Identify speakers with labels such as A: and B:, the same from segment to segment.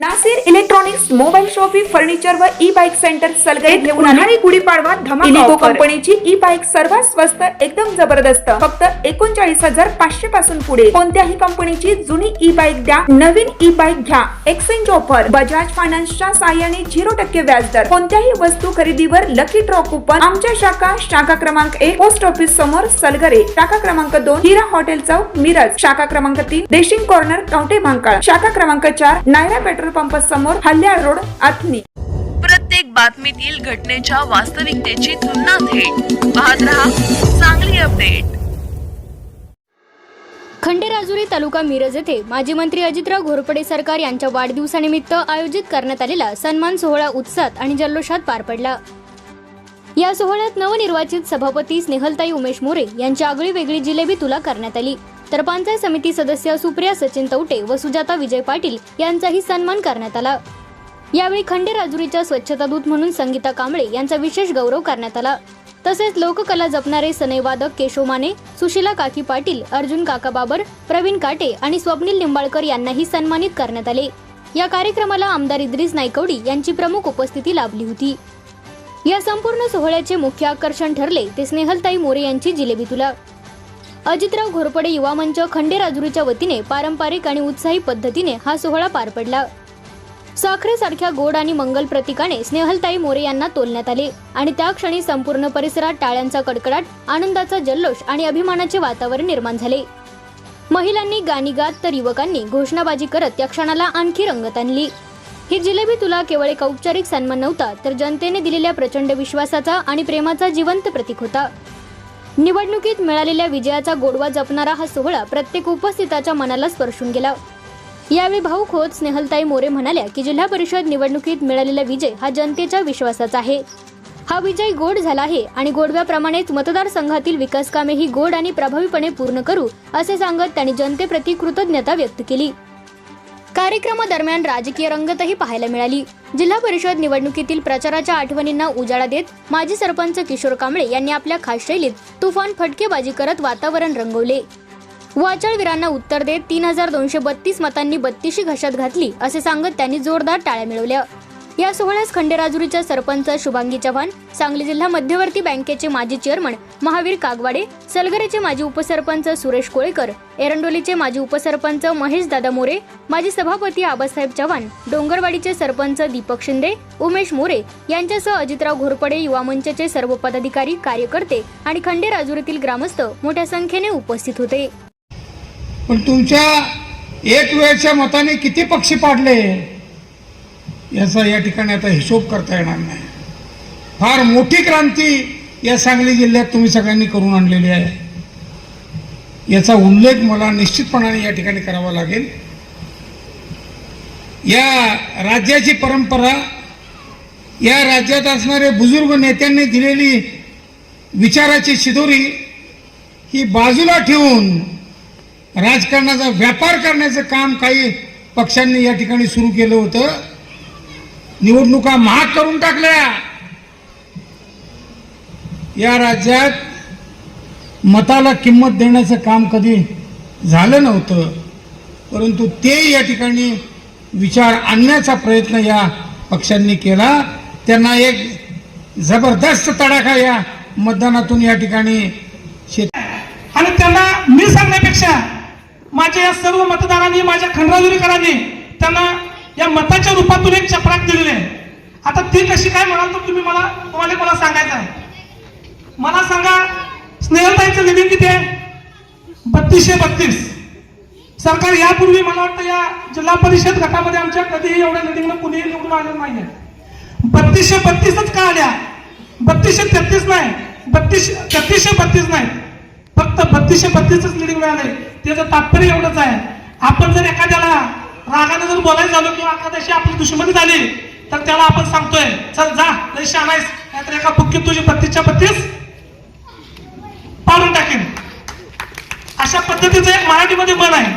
A: Nasir electronics mobile shoppe furniture व e bike centre Salgare घेऊन उन्हाळी गुढीपाडवा धमाका इलिको कंपनीची ई बाईक सर्वात स्वस्त एकदम जबरदस्त फक्त 39,500 पासून पुढे कोणत्याही कंपनीची जुनी ई बाईक द्या नवीन ई बाईक घ्या एक्सचेंज ऑफर बजाज फायनान्सच्या साहाय्याने 0% व्याजदर कोणत्याही वस्तू खरेदीवर लकी ड्रॉ कुपन आमच्या शाखा क्रमांक 1 पोस्ट ऑफिस समोर सलगरे शाखा क्रमांक 2 हिरा हॉटेल चौक मिरज शाखा क्रमांक 3 देशिंग कॉर्नर कवठे महांकाळ शाखा क्रमांक 4 नायरा पेट्रोल पंप समोर हल्याळ रोड आथनी।
B: प्रत्येक बातमीतील घटनेच्या वास्तविकतेची तुलना थेट पाहत रहा चांगली अपडेट।
C: खंडेराजुरी तालुका मिरज येथे माजी मंत्री अजितराव घोरपडे सरकार यांच्या वाढदिवसानिमित्त आयोजित करण्यात आलेला सन्मान सोहळा उत्साहात आणि जल्लोषात पार पडला। या सोहळ्यात नवनिर्वाचित सभापती स्नेहलताई उमेश मोरे यांची आगळी वेगळी जिलेबी तुला करण्यात आली तर पंचायत समिती सदस्य सुप्रिया सचिन तवटे व सुजाता विजय पाटील यांचाही सन्मान करण्यात आला। यावेळी खंडेराजुरीच्या स्वच्छता दूत म्हणून संगीता कांबळे यांचा विशेष गौरव करण्यात आला। तसेच लोककला जपणारे सनईवादक केशव माने, सुशीला काकी पाटील, अर्जुन काका बाबर, प्रवीण काटे आणि स्वप्नील निंबाळकर यांनाही सन्मानित करण्यात आले। या कार्यक्रमाला आमदार इद्रिस नायकवडी यांची प्रमुख उपस्थिती लाभली होती। या संपूर्ण सोहळ्याचे मुख्य आकर्षण ठरले ते स्नेहलताई मोरे यांची जिलेबी तुला। अजितराव घोरपडे युवा मंच खंडेराजुरीच्या वतीने पारंपरिक आणि उत्साही पद्धतीने हा सोहळा पार पडला। साखरेसारख्या गोड आणि मंगल प्रतीकाने स्नेहलताई मोरे यांना तोलण्यात आले आणि त्या क्षणी संपूर्ण परिसरात टाळ्यांचा कडकडाट, आनंदाचा जल्लोष आणि अभिमानाचे वातावरण निर्माण झाले। महिलांनी गाणी गात तर युवकांनी घोषणाबाजी करत या क्षणाला आणखी रंगत आणली। ही जिलेबी तुला केवळ एक औपचारिक सन्मान नव्हता तर जनतेने दिलेल्या प्रचंड विश्वासाचा आणि प्रेमाचा जिवंत प्रतीक होता। निवडणुकीत मिळालेल्या विजयाचा गोडवा जपणारा हा सोहळा प्रत्येक उपस्थिताच्या मनाला स्पर्शून गेला। यावेळी भाऊक होत स्नेहलताई मोरे म्हणाल्या की जिल्हा परिषद निवडणुकीत मिळालेला विजय हा जनतेच्या विश्वासाचा आहे। हा विजय गोड झाला आहे आणि गोडव्याप्रमाणेच मतदारसंघातील विकास कामेही गोड आणि प्रभावीपणे पूर्ण करू असे सांगत त्यांनी जनतेप्रती कृतज्ञता व्यक्त केली। कार्यक्रमादरम्यान राजकीय रंगतही पाहायला मिळाली। जिल्हा परिषद निवडणुकीतील प्रचाराच्या आठवणींना उजाळा देत माजी सरपंच किशोर कांबळे यांनी आपल्या खास शैलीत तुफान फटकेबाजी करत वातावरण रंगवले। वाचाळवीरांना उत्तर देत 3,232 मतांनी 32शी घशात घातली असे सांगत त्यांनी जोरदार टाळ्या मिळवल्या। या सोहळ्यास खंडेराजुरीच्या सरपंच शुभांगी चव्हाण, सांगली जिल्हा मध्यवर्ती बँकेचे माजी चेअरमन महावीर कागवाडे, सलगरेचे माजी उपसरपंच सुरेश कोळेकर, एरंडोलीचे माजी उपसरपंच महेश दादा मोरे, माजी सभापती आबासाहेब चव्हाण, डोंगरवाडीचे सरपंच दीपक शिंदे, उमेश मोरे यांच्यासह अजितराव घोरपडे युवा मंचचे सर्व पदाधिकारी, कार्यकर्ते आणि खंडेराजुरीतील ग्रामस्थ मोठ्या संख्येने उपस्थित होते।
D: पण तुमच्या एक वेळच्या मताने किती पक्षी पाडले याचा या ठिकाणी आता हिशोब करता येणार नाही। फार मोठी क्रांती या सांगली जिल्ह्यात तुम्ही सगळ्यांनी करून आणलेली आहे याचा उल्लेख मला निश्चितपणाने या ठिकाणी करावा लागेल। या राज्याची परंपरा, या राज्यात असणारे बुजुर्ग नेत्यांनी दिलेली विचाराची शिदोरी ही बाजूला ठेवून राजकारणाचा व्यापार करण्याचं काम काही पक्षांनी या ठिकाणी सुरू केलं होतं। निवडणुका महाग करून टाकल्या। या राज्यात मताला किंमत देण्याचं काम कधी झालं नव्हतं, परंतु ते या ठिकाणी विचार आणण्याचा प्रयत्न या पक्षांनी केला। त्यांना एक जबरदस्त तडाखा या मतदानातून या ठिकाणी
E: आणि त्यांना मी सांगण्यापेक्षा माझ्या या सर्व मतदारांनी, माझ्या खंडेराजुरीकरांनी त्यांना या मताच्या रूपातून एक चपराक दिलेली आहे। आता ती कशी काय म्हणाल तर तुम्हाला मला सांगायचं आहे। मला सांगा, स्नेहलताईचं लिडिंग किती आहे? 3232। सरकार यापूर्वी मला वाटतं या जिल्हा परिषद गटामध्ये आमच्या कधीही एवढ्या लिडिंगला कुणीही निवडून आलेलं नाहीये। 3232च का आल्या? 3233 नाही, 3332 नाही, फक्त 3232च लिडिंग मिळाले। त्याचं तात्पर्य एवढंच आहे, आपण जर एखाद्याला रागाने जर बोलायचं झालं किंवा एखाद्याशी आपली दुश्मनी झाली तर त्याला आपण सांगतोय चल जा लय शहाणा आहेस, नाहीतर एका बुक्कीत तुझी 32च्या 32 पाडून टाकेन। अशा पद्धतीचं एक मराठीमध्ये म्हण आहे।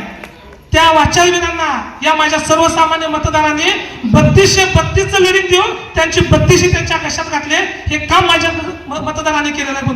E: त्या वाचाळवीरांना, या माझ्या सर्वसामान्य मतदारांनी 3232चं लिडिंग देऊन त्यांची 32शी त्यांच्या कशात घातले, हे काम माझ्या मतदारांनी केलेलं आहे।